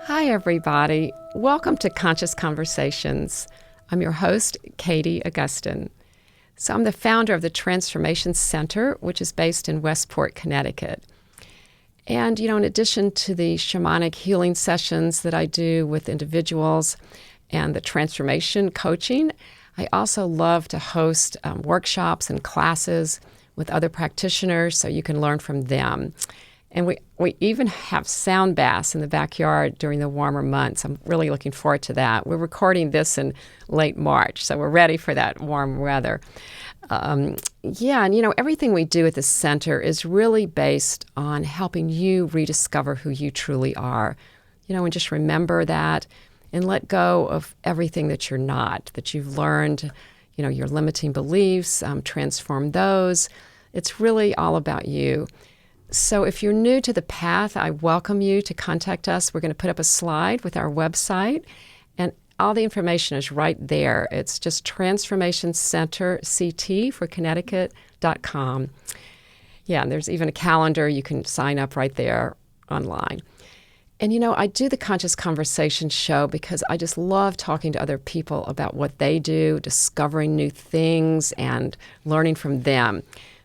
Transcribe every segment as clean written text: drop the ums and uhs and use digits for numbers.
Hi, everybody. Welcome to Conscious Conversations. I'm your host, Katie Augustyn. So I'm the founder of the Transformation Center, which is based in Westport, Connecticut. And, in addition to the shamanic healing sessions that I do with individuals and the transformation coaching, I also love to host workshops and classes with other practitioners so you can learn from them. And we even have sound baths in the backyard during the warmer months. I'm really looking forward to that. We're recording this in late March, so we're ready for that warm weather. And everything we do at the center is really based on helping you rediscover who you truly are. And just remember that and let go of everything that you're not, that you've learned, your limiting beliefs, transform those. It's really all about you. So if you're new to the path, I welcome you to contact us. We're going to put up a slide with our website, and all the information is right there. It's just Transformation Center CT for Connecticut.com. Yeah, and there's even a calendar. You can sign up right there online. And I do the Conscious Conversation show because I just love talking to other people about what they do, discovering new things, and learning from them.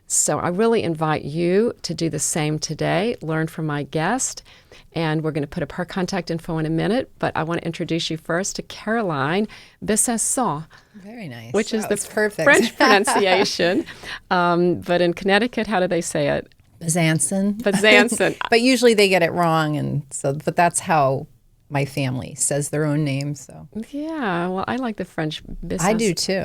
So I really invite you to do the same today, learn from my guest, and we're going to put up her contact info in a minute, but I want to introduce you first to Caroline Besancon. Very nice. Which is the perfect French pronunciation. But in Connecticut, how do they say it? Besancon. Besancon. But usually they get it wrong, but that's how my family says their own name. So Yeah, well, I like the French Besancon. I do too.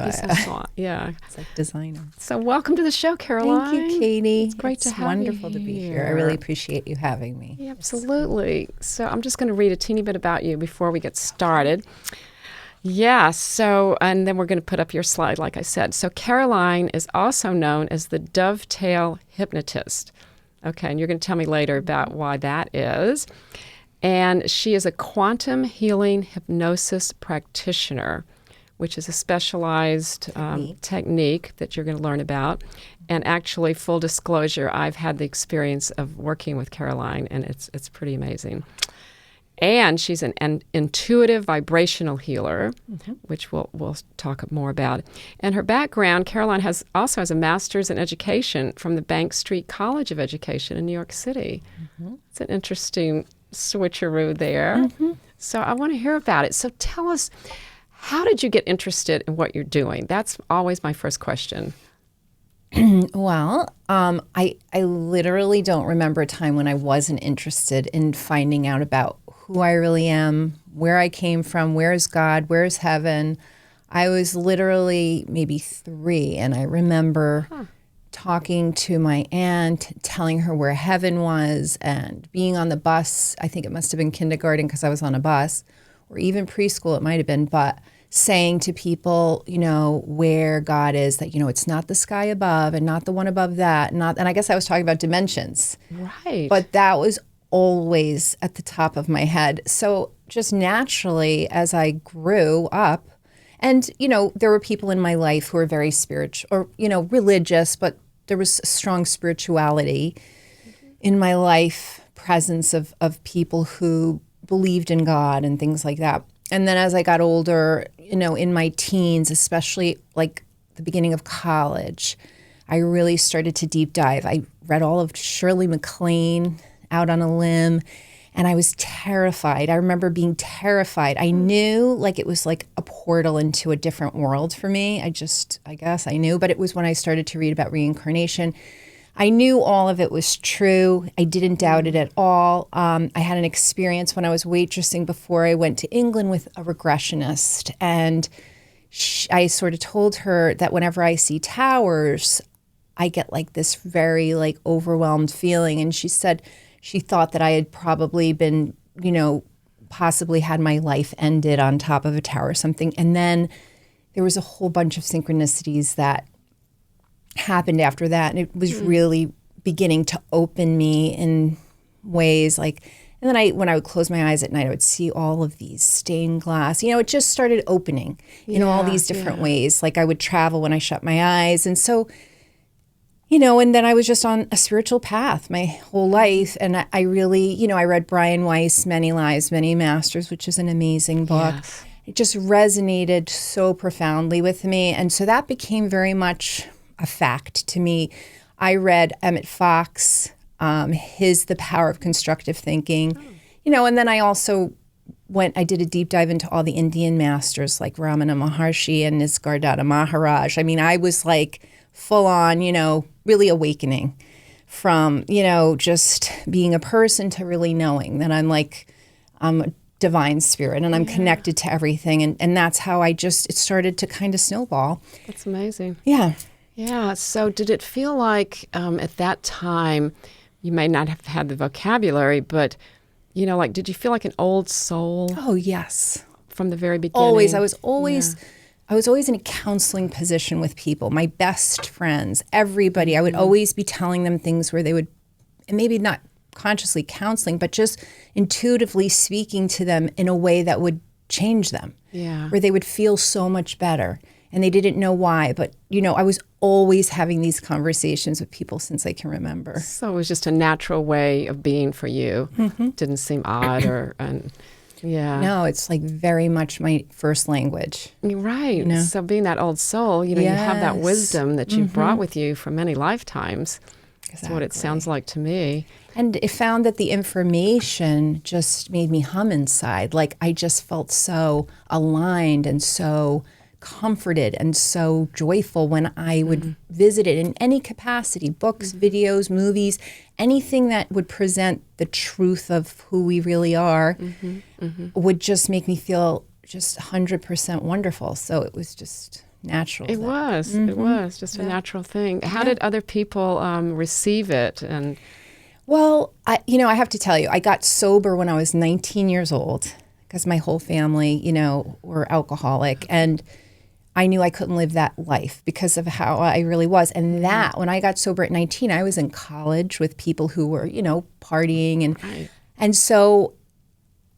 Yeah. It's like designer. So welcome to the show, Caroline. Thank you, Katie. It's great to have you. It's wonderful to be here. I really appreciate you having me. Yeah, absolutely. So I'm just going to read a teeny bit about you before we get started. Yeah, and then we're going to put up your slide, like I said. So Caroline is also known as the dovetail hypnotist. Okay, and you're going to tell me later about why that is. And she is a quantum healing hypnosis practitioner, which is a specialized technique that you're going to learn about. And actually, full disclosure, I've had the experience of working with Caroline, and it's pretty amazing. And she's an intuitive vibrational healer, which we'll talk more about. And her background, Caroline also has a master's in education from the Bank Street College of Education in New York City. It's an interesting switcheroo there. So I want to hear about it. So tell us, how did you get interested in what you're doing? That's always my first question. Well, I literally don't remember a time when I wasn't interested in finding out about who I really am, where I came from, where is God, where is heaven. I was literally maybe 3, and I remember talking to my aunt, telling her where heaven was, and being on the bus. I think it must have been kindergarten because I was on a bus, or even preschool it might have been, but saying to people, where God is, that, it's not the sky above and not the one above that. And I guess I was talking about dimensions. Right. But that was always at the top of my head. So just naturally, as I grew up, and, there were people in my life who were very spiritual or, religious, but there was a strong spirituality in my life, presence of people who believed in God and things like that. And then as I got older, in my teens, especially like the beginning of college, I really started to deep dive. I read all of Shirley MacLaine, Out on a Limb, and I was terrified. I remember being terrified. I knew like it was like a portal into a different world for me. I guess I knew, but it was when I started to read about reincarnation. I knew all of it was true. I didn't doubt it at all. I had an experience when I was waitressing before I went to England with a regressionist, and I sort of told her that whenever I see towers, I get like this very like overwhelmed feeling. And she said she thought that I had probably been, possibly had my life ended on top of a tower or something. And then there was a whole bunch of synchronicities that happened after that. And it was really beginning to open me in ways like, and then when I would close my eyes at night, I would see all of these stained glass. It just started opening in all these different ways. Like I would travel when I shut my eyes. And so And then I was just on a spiritual path my whole life. And I really, I read Brian Weiss, Many Lives, Many Masters, which is an amazing book. Yes. It just resonated so profoundly with me. And so that became very much a fact to me. I read Emmett Fox, The Power of Constructive Thinking, and then I also I did a deep dive into all the Indian masters like Ramana Maharshi and Nisargadatta Maharaj. I mean, I was like full on, really awakening from, just being a person to really knowing that I'm a divine spirit and I'm connected to everything. And that's how it started to kind of snowball. That's amazing. Yeah. Yeah. So did it feel like at that time, you may not have had the vocabulary, but, did you feel like an old soul? Oh, yes. From the very beginning? Always. I was always in a counseling position with people, my best friends, everybody. I would always be telling them things where they would, and maybe not consciously counseling, but just intuitively speaking to them in a way that would change them. Yeah. Where they would feel so much better. And they didn't know why, but, I was always having these conversations with people since I can remember. So it was just a natural way of being for you. Mm-hmm. Didn't seem odd yeah. No, it's like very much my first language. You're right. So being that old soul, you have that wisdom that you've brought with you for many lifetimes. Exactly. That's what it sounds like to me. And it found that the information just made me hum inside. Like I just felt so aligned and so comforted and so joyful when I would visit it in any capacity, books, videos, movies, anything that would present the truth of who we really are would just make me feel just 100% wonderful. So it was just natural. It was just a natural thing. How did other people receive it? And well, I have to tell you, I got sober when I was 19 years old because my whole family, were alcoholic, and I knew I couldn't live that life because of how I really was. And that, when I got sober at 19, I was in college with people who were, partying. And so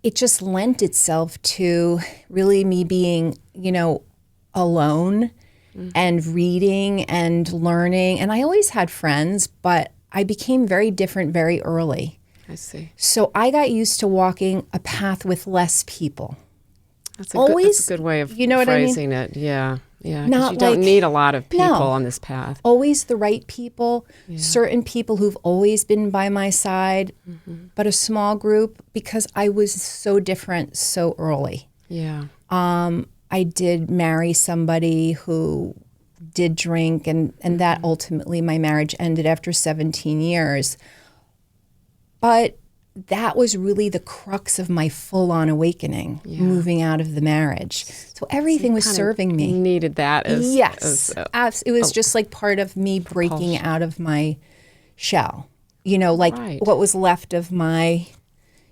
it just lent itself to really me being, alone and reading and learning. And I always had friends, but I became very different very early. I see. So I got used to walking a path with less people. That's a good way of phrasing it. Yeah. Yeah. Because you don't need a lot of people on this path. Always the right people, certain people who've always been by my side, but a small group because I was so different so early. Yeah. I did marry somebody who did drink, and that ultimately my marriage ended after 17 years. But that was really the crux of my full-on awakening, moving out of the marriage. So everything was serving me. Needed that as it was just like part of me breaking out of my shell. What was left of my,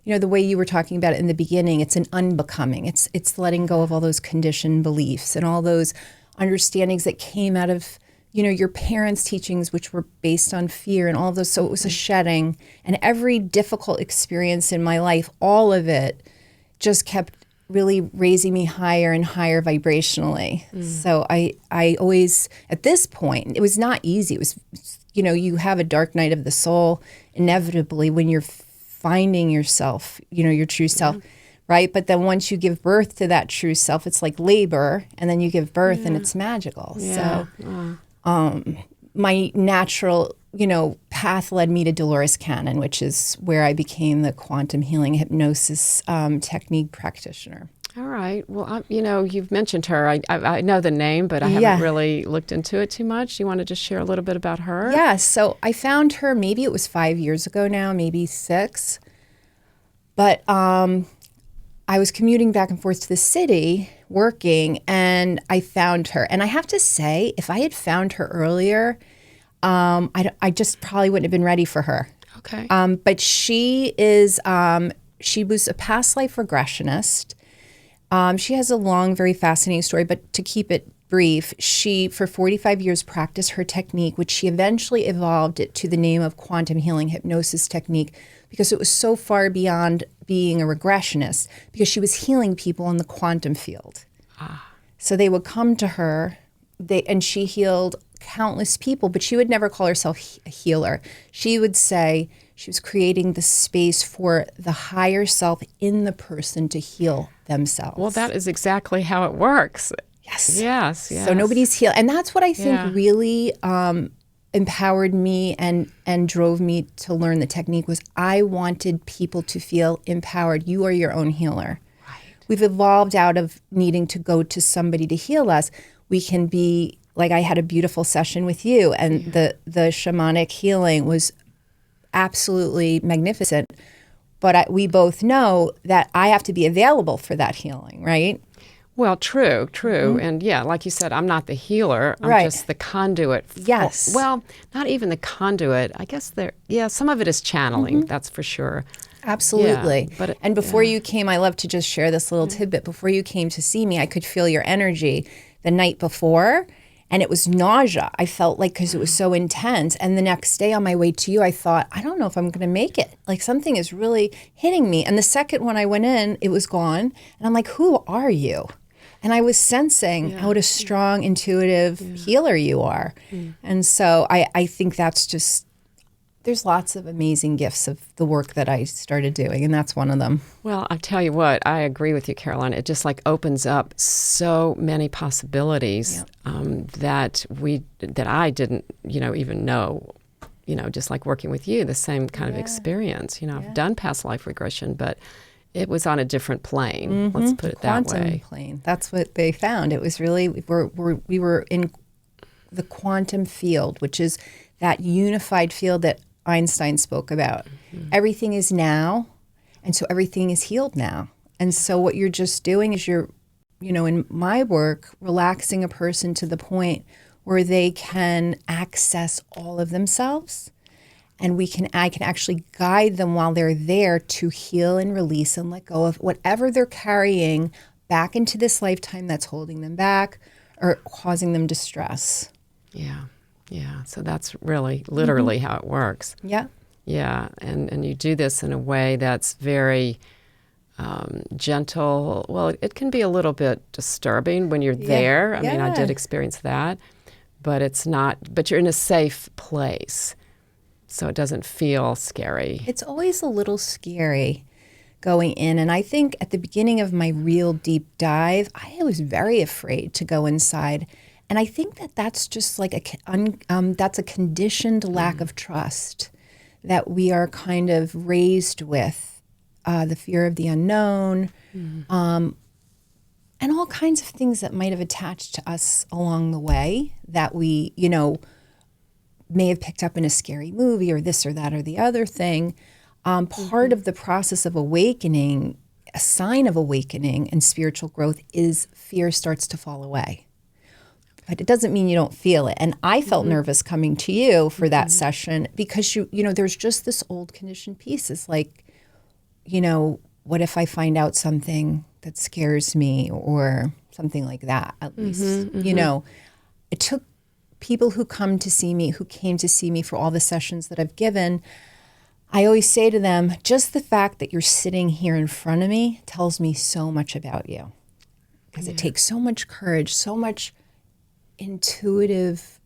the way you were talking about it in the beginning, it's an unbecoming. It's letting go of all those conditioned beliefs and all those understandings that came out of your parents' teachings, which were based on fear and all of those. So it was a shedding. And every difficult experience in my life, all of it just kept really raising me higher and higher vibrationally. So I always, at this point, it was not easy. It was, you have a dark night of the soul, inevitably, when you're finding yourself, your true self. Right? But then once you give birth to that true self, it's like labor, and then you give birth and it's magical. Yeah. So my natural, path led me to Dolores Cannon, which is where I became the Quantum Healing Hypnosis Technique Practitioner. All right. Well, you've mentioned her. I know the name, but I haven't really looked into it too much. You want to just share a little bit about her? Yeah. So I found her, maybe it was 5 years ago now, maybe 6. But I was commuting back and forth to the city, working, and I found her. And I have to say, if I had found her earlier, I just probably wouldn't have been ready for her. Okay. But she was a past life regressionist. She has a long, very fascinating story, but to keep it brief, she, for 45 years, practiced her technique, which she eventually evolved it to the name of Quantum Healing Hypnosis Technique, because it was so far beyond being a regressionist, because she was healing people in the quantum field. So they would come to her, and she healed countless people, but she would never call herself a healer. She would say she was creating the space for the higher self in the person to heal themselves. Well, that is exactly how it works. Yes. Yes, yes. So nobody's healed. And that's what I think Yeah. really empowered me and drove me to learn the technique was I wanted people to feel empowered. You are your own healer. Right. We've evolved out of needing to go to somebody to heal us. We can be, like I had a beautiful session with you, and the shamanic healing was absolutely magnificent. But we both know that I have to be available for that healing, right? Well, true. And yeah, like you said, I'm not the healer. I'm Right. just the conduit. Yes. Well, not even the conduit. I guess some of it is channeling, that's for sure. Absolutely. Yeah, and before you came, I love to just share this little tidbit. Before you came to see me, I could feel your energy the night before, and it was nausea. I felt like because it was so intense. And the next day on my way to you, I thought, I don't know if I'm going to make it. Like something is really hitting me. And the second when I went in, it was gone. And I'm like, who are you? And I was sensing what a strong, intuitive healer you are. And so I think that's just, there's lots of amazing gifts of the work that I started doing, and that's one of them. Well, I'll tell you what, I agree with you, Caroline. It just like opens up so many possibilities that I didn't, even know, just like working with you, the same kind of experience. I've done past life regression, but it was on a different plane. Let's put it that way. Quantum plane. That's what they found. It was really, we were in the quantum field, which is that unified field that Einstein spoke about. Everything is now, and so everything is healed now. And so what you're just doing is you're, in my work, relaxing a person to the point where they can access all of themselves. And I can actually guide them while they're there to heal and release and let go of whatever they're carrying back into this lifetime that's holding them back or causing them distress. Yeah. So that's really literally how it works. Yeah. Yeah. And you do this in a way that's very gentle. Well, it can be a little bit disturbing when you're there. I mean, I did experience that, but it's not, but you're in a safe place. So it doesn't feel scary. It's always a little scary going in. And I think at the beginning of my real deep dive, I was very afraid to go inside. And I think that that's just like that's a conditioned lack of trust that we are kind of raised with, the fear of the unknown, and all kinds of things that might have attached to us along the way that we, may have picked up in a scary movie or this or that or the other thing. Part of the process of awakening, a sign of awakening and spiritual growth is fear starts to fall away. But it doesn't mean you don't feel it. And I felt nervous coming to you for that session because there's just this old conditioned piece. It's like, what if I find out something that scares me or something like that, at least, it took people who came to see me for all the sessions that I've given. I always say to them, just the fact that you're sitting here in front of me tells me so much about you. Because it takes so much courage, so much intuitive,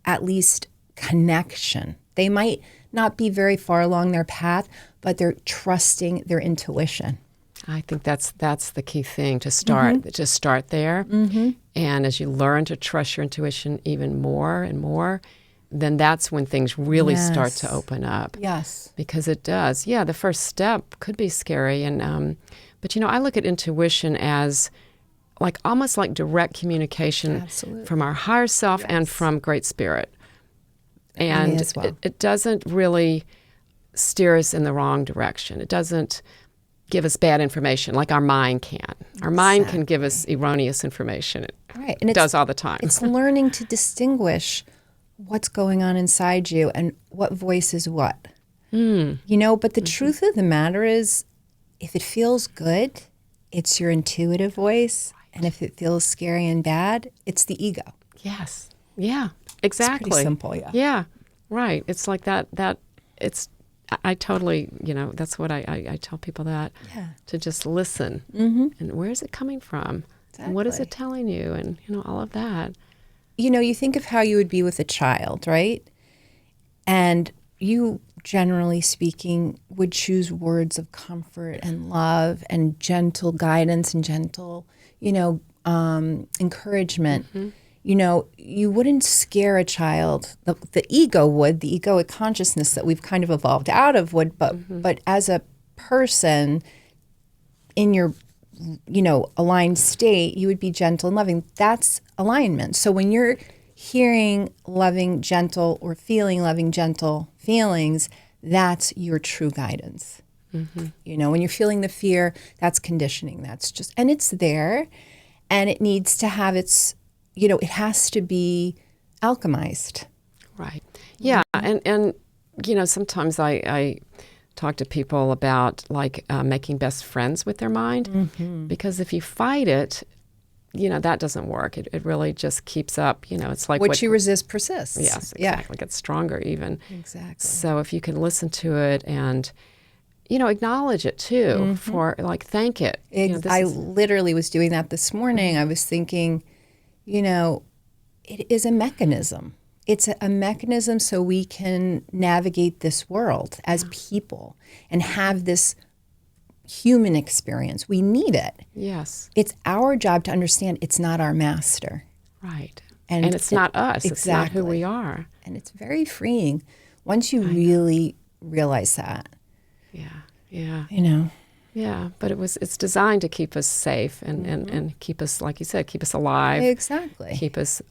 at least connection. They might not be very far along their path, but they're trusting their intuition. I think that's the key thing to start. Just start there. And as you learn to trust your intuition even more and more, then that's when things really start to open up. Yes. Because it does. Yeah, the first step could be scary. And but I look at intuition as almost like direct communication from our higher self and from Great Spirit. And it doesn't really steer us in the wrong direction. It doesn't give us bad information like our mind can. Our mind can give us erroneous information. Right. And it does all the time. It's learning to distinguish what's going on inside you and what voice is what. But the truth of the matter is, if it feels good, it's your intuitive voice. And if it feels scary and bad, it's the ego. Yes. Yeah, exactly. It's pretty simple, yeah. Yeah, right. It's like that it's, I totally, that's what I tell people that, to just listen. And where is it coming from? And what is it telling you? And, all of that. you think of how you would be with a child, right? And you, generally speaking, would choose words of comfort and love and gentle guidance and gentle, encouragement. You wouldn't scare a child. The ego would, the egoic consciousness that we've kind of evolved out of would, but as a person in your, aligned state, you would be gentle and loving. That's alignment. So when you're hearing loving, gentle, or feeling loving, gentle feelings, that's your true guidance. When you're feeling the fear, that's conditioning. That's just, and it's there, and it needs to have its, it has to be alchemized. Right. Yeah. And sometimes I talk to people about making best friends with their mind, because if you fight it, that doesn't work. It really just keeps up. It's like what you resist persists. Yes, exactly. Gets stronger even. Exactly. So if you can listen to it and, acknowledge it too, for thank it. I literally was doing that this morning. I was thinking, it is a mechanism. It's a mechanism so we can navigate this world as people and have this human experience. We need it. Yes. It's our job to understand it's not our master. Right. And it's not us. Exactly. It's not who we are. And it's very freeing once you really realize that. Yeah. Yeah. Yeah, but it's designed to keep us safe and keep us, like you said, keep us alive. Exactly. Keep us,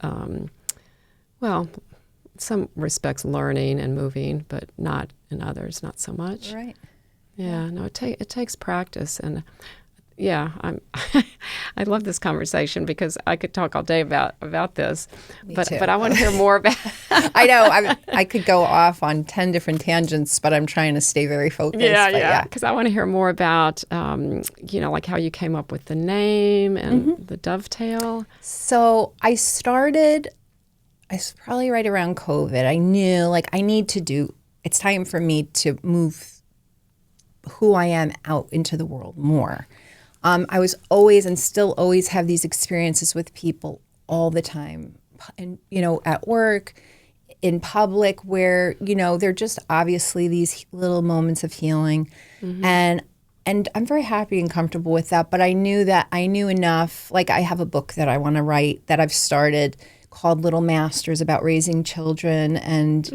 some respects learning and moving, but not in others, not so much. Right. Yeah, no, it takes practice, and I love this conversation because I could talk all day about this, but I want to hear more about. I know I could go off on 10 different tangents, but I'm trying to stay very focused. Yeah, because I want to hear more about like how you came up with the name and the dovetail. So I was probably right around COVID. I knew it's time for me to move who I am out into the world more. I was always and still always have these experiences with people all the time, and at work, in public, where they're just obviously these little moments of healing, and I'm very happy and comfortable with that. But I knew enough. Like, I have a book that I want to write that I've started called Little Masters, about raising children and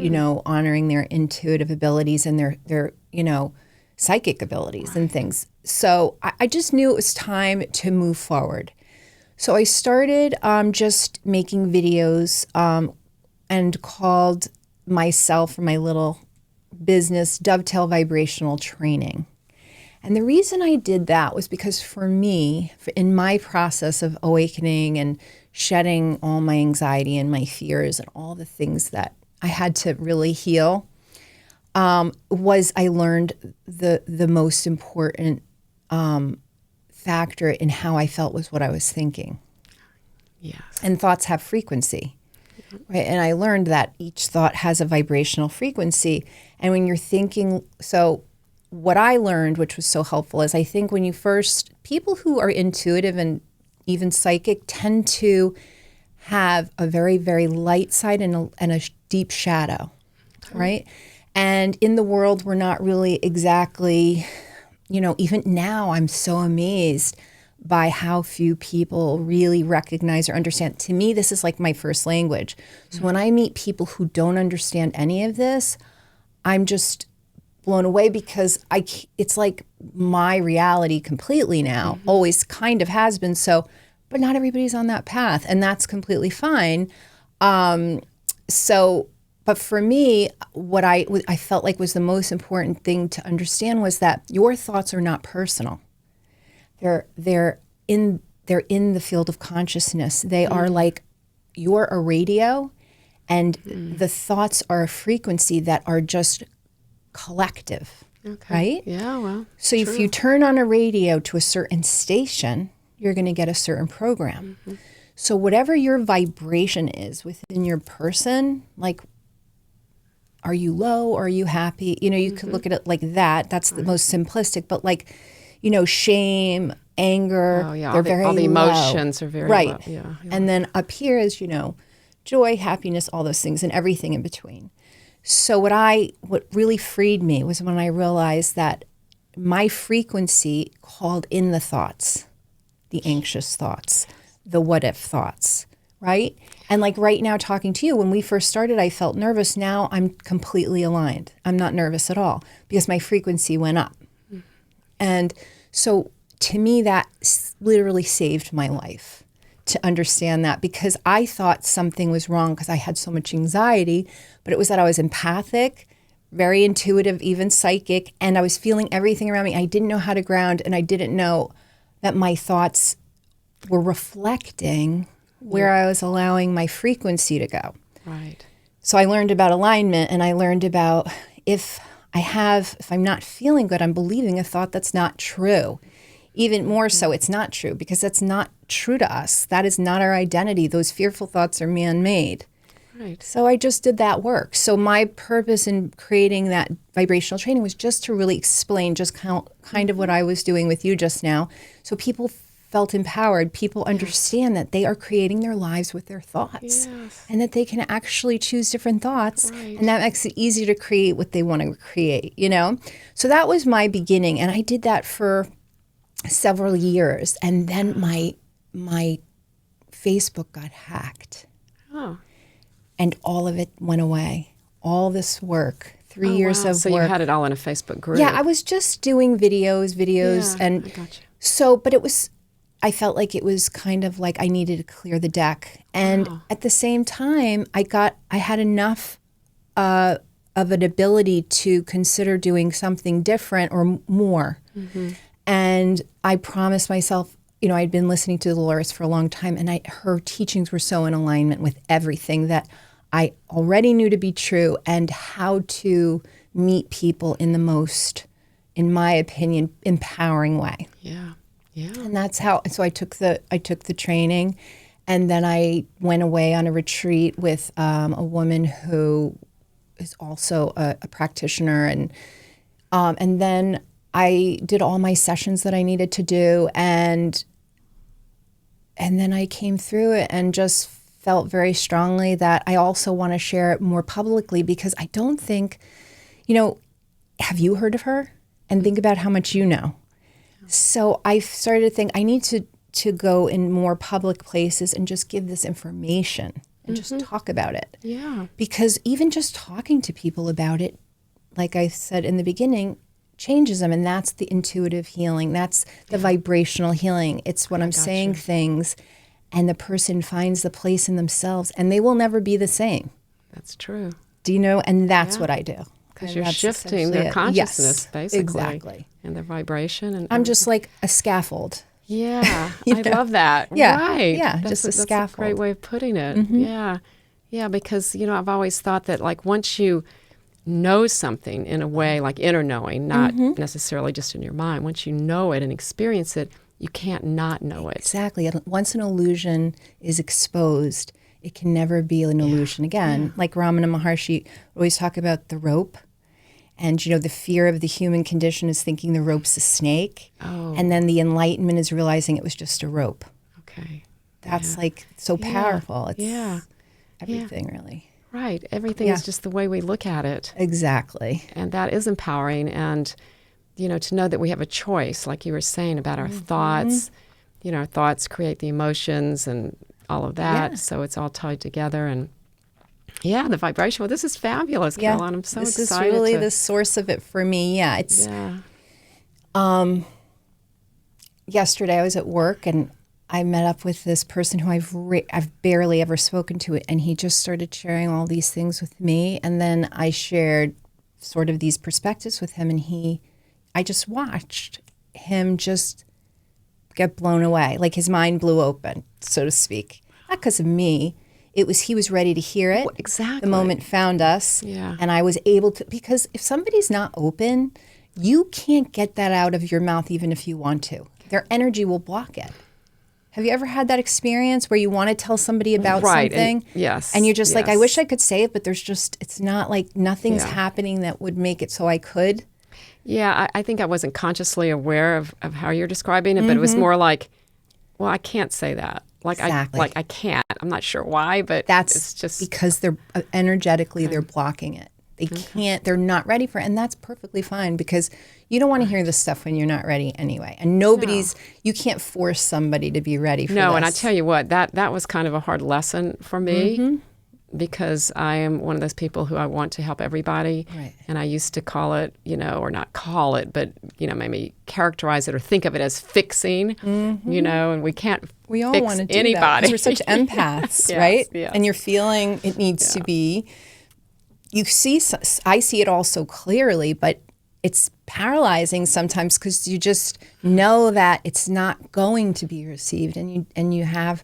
honoring their intuitive abilities and their psychic abilities and things. So I just knew it was time to move forward. So I started just making videos and called myself, or my little business, Dovetail Vibrational Training. And the reason I did that was because for me, in my process of awakening and shedding all my anxiety and my fears and all the things that I had to really heal, was I learned the most important factor in how I felt was what I was thinking. Yes. And thoughts have frequency, right? And I learned that each thought has a vibrational frequency. And when you're thinking, so what I learned, which was so helpful, is I think when people who are intuitive and even psychic tend to have a very, very light side and a deep shadow, right? And in the world, we're not really exactly, even now I'm so amazed by how few people really recognize or understand. To me, this is like my first language. So when I meet people who don't understand any of this, I'm just blown away, because it's like my reality completely now, always kind of has been. So, but not everybody's on that path, and that's completely fine. But for me, what I felt like was the most important thing to understand was that your thoughts are not personal. They're in the field of consciousness. They are like, you're a radio, and the thoughts are a frequency that are just collective, right? Yeah, well, so true. If you turn on a radio to a certain station, you're going to get a certain program. So whatever your vibration is within your person, like, are you low or are you happy? You could look at it like that. That's the most simplistic. But like, shame, anger, they're very all the low. emotions are very right. low. Yeah. And then up here is, joy, happiness, all those things, and everything in between. So what really freed me was when I realized that my frequency called in the thoughts, the anxious thoughts, the what if thoughts, right? And like right now talking to you, when we first started, I felt nervous. Now I'm completely aligned. I'm not nervous at all because my frequency went up. And so to me, that literally saved my life to understand that, because I thought something was wrong because I had so much anxiety, but it was that I was empathic, very intuitive, even psychic, and I was feeling everything around me. I didn't know how to ground, and I didn't know that my thoughts were reflecting where I was allowing my frequency to go. Right. So I learned about alignment, and I learned about if I'm not feeling good, I'm believing a thought that's not true. Even more so, it's not true, because that's not true to us. That is not our identity. Those fearful thoughts are man-made. Right. So I just did that work. So my purpose in creating that vibrational training was just to really explain just kind of what I was doing with you just now. So people felt empowered. People understand that they are creating their lives with their thoughts, and that they can actually choose different thoughts. Right. And that makes it easier to create what they want to create, you know? So that was my beginning. And I did that for several years. And then my Facebook got hacked. Oh. And all of it went away. All this work, 3 years of work. So you had it all in a Facebook group. Yeah, I was just doing videos, yeah, and I gotcha. So, but I felt like it was kind of like I needed to clear the deck. And at the same time, I had enough of an ability to consider doing something different or more. Mm-hmm. And I promised myself, you know, I'd been listening to Dolores for a long time, and her teachings were so in alignment with everything that I already knew to be true, and how to meet people in the most, in my opinion, empowering way. Yeah. Yeah. And that's how, so I took the training, and then I went away on a retreat with a woman who is also a practitioner, and then I did all my sessions that I needed to do, and then I came through it and just felt very strongly that I also want to share it more publicly, because I don't think, you know, have you heard of her? And think about how much you know. So I started to think I need to go in more public places and just give this information and just talk about it. Yeah. Because even just talking to people about it, like I said in the beginning, changes them. And that's the intuitive healing. That's the vibrational healing. It's when I'm saying things and the person finds the place in themselves, and they will never be the same. That's true. Do you know? And that's what I do. Because you're shifting their consciousness, basically. Exactly. And their vibration. And I'm just like a scaffold. Yeah. I love that. Yeah. Right. Yeah. That's just a scaffold. That's a great way of putting it. Mm-hmm. Yeah. Yeah. Because, you know, I've always thought that, like, once you know something in a way, like inner knowing, not necessarily just in your mind, once you know it and experience it, you can't not know it. Exactly. Once an illusion is exposed, it can never be an illusion again. Yeah. Like Ramana Maharshi always talk about the rope. And, you know, the fear of the human condition is thinking the rope's a snake. Oh. And then the enlightenment is realizing it was just a rope. Okay. That's like so powerful. It's everything, really. Right. Everything is just the way we look at it. Exactly. And that is empowering. And, you know, to know that we have a choice, like you were saying about our thoughts. You know, our thoughts create the emotions and all of that. Yeah. So it's all tied together. And yeah, the vibration. Well, this is fabulous, Caroline. I'm so excited. This is really the source of it for me. Yeah, it's. Yeah. Yesterday I was at work, and I met up with this person who I've barely ever spoken to, and he just started sharing all these things with me, and then I shared sort of these perspectives with him, and I just watched him just get blown away, like his mind blew open, so to speak. Not because of me. He was ready to hear it. Exactly. The moment found us. Yeah. And I was able to, because if somebody's not open, you can't get that out of your mouth even if you want to. Their energy will block it. Have you ever had that experience where you want to tell somebody about something? Yes. And you're just like, I wish I could say it, but it's not like nothing's happening that would make it so I could. Yeah, I think I wasn't consciously aware of how you're describing it, but it was more like, well, I can't say that. Exactly. I can't. I'm not sure why, but That's it's just because they're energetically, they're blocking it. They can't, they're not ready for it. And that's perfectly fine because you don't want to hear this stuff when you're not ready anyway. And you can't force somebody to be ready for this. No, and I tell you what, that was kind of a hard lesson for me. Mm-hmm. Because I am one of those people who I want to help everybody. Right. And I used to call it, or not call it, but, maybe characterize it or think of it as fixing, and we can't We all fix want to do anybody. that 'cause we're such empaths, Yes, right? yes. And you're feeling it needs to be, I see it all so clearly, but it's paralyzing sometimes because you just know that it's not going to be received and you have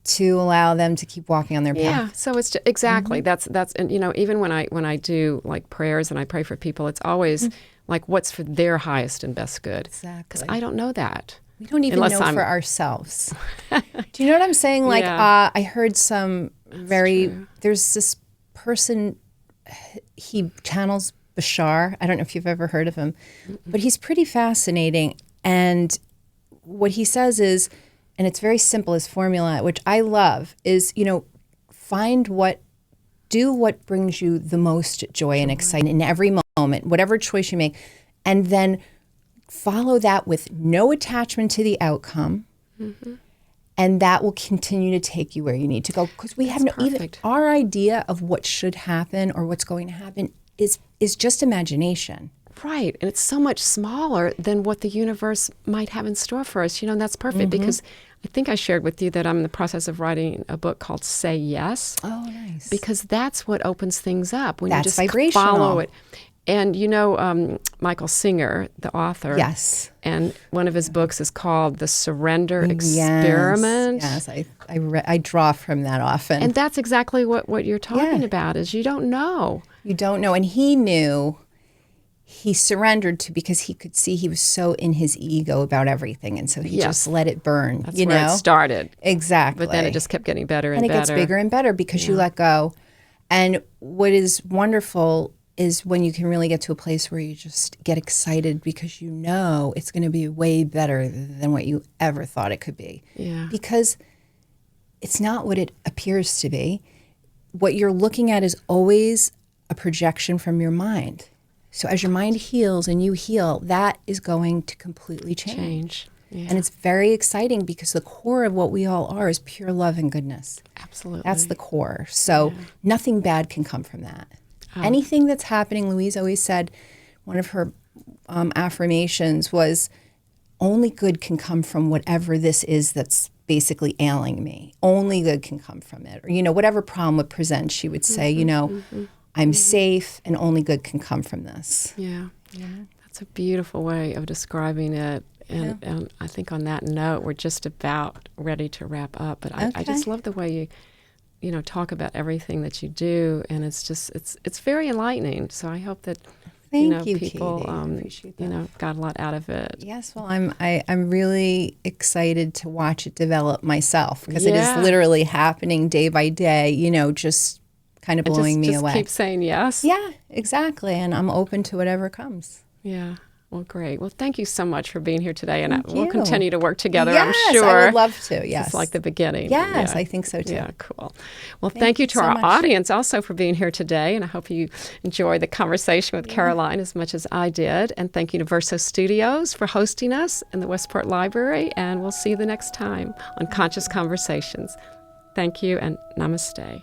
to allow them to keep walking on their path. Yeah, so it's exactly that's and even when I do like prayers and I pray for people, it's always like what's for their highest and best good. Exactly. Because I don't know that. We don't even Unless know I'm- for ourselves. Do you know what I'm saying? Like Yeah. I heard some there's this person, he channels Bashar. I don't know if you've ever heard of him, but he's pretty fascinating. And what he says is, and it's very simple, his formula, which I love, is, do what brings you the most joy and excitement in every moment, whatever choice you make, and then follow that with no attachment to the outcome. And that will continue to take you where you need to go. Because we have perfect. our idea of what should happen or what's going to happen is just imagination. Right, and it's so much smaller than what the universe might have in store for us. And that's perfect because I think I shared with you that I'm in the process of writing a book called Say Yes. Oh, nice. Because that's what opens things up when That's you just vibrational. follow it. And Michael Singer, the author. Yes. And one of his books is called The Surrender Experiment. Yes, I draw from that often. And that's exactly what you're talking about is you don't know. You don't know. And he knew he surrendered because he could see he was so in his ego about everything. And so he just let it burn. That's where it started. Exactly. But then it just kept getting better and it better. gets bigger and better because you let go. And what is wonderful is when you can really get to a place where you just get excited because you know it's going to be way better than what you ever thought it could be. Yeah. Because it's not what it appears to be. What you're looking at is always a projection from your mind. So as your mind heals and you heal, that is going to completely change. Yeah. And it's very exciting because the core of what we all are is pure love and goodness. Absolutely. That's the core. So nothing bad can come from that. Anything that's happening, Louise always said, one of her affirmations was, only good can come from whatever this is that's basically ailing me. Only good can come from it. Or, whatever problem it presents, she would say, I'm safe and only good can come from this. Yeah. That's a beautiful way of describing it. And I think on that note, we're just about ready to wrap up. But I just love the way you talk about everything that you do, and it's very enlightening. So I hope that Thank you, people Katie. I appreciate that. got a lot out of it. Yes, well, I'm really excited to watch it develop myself because it is literally happening day by day. Just kind of blowing me away. Just keep saying yes. Yeah, exactly, and I'm open to whatever comes. Yeah. Well, great. Well, thank you so much for being here today, and we'll you. continue to work together, Yes, I'm sure. I would love to, yes. It's like the beginning. Yes, Yeah. I think so too. Yeah, cool. Well, thank you to so our much. audience also for being here today, and I hope you enjoyed the conversation with Caroline as much as I did. And thank you to Verso Studios for hosting us in the Westport Library, and we'll see you the next time on Conscious Conversations. Thank you, and namaste.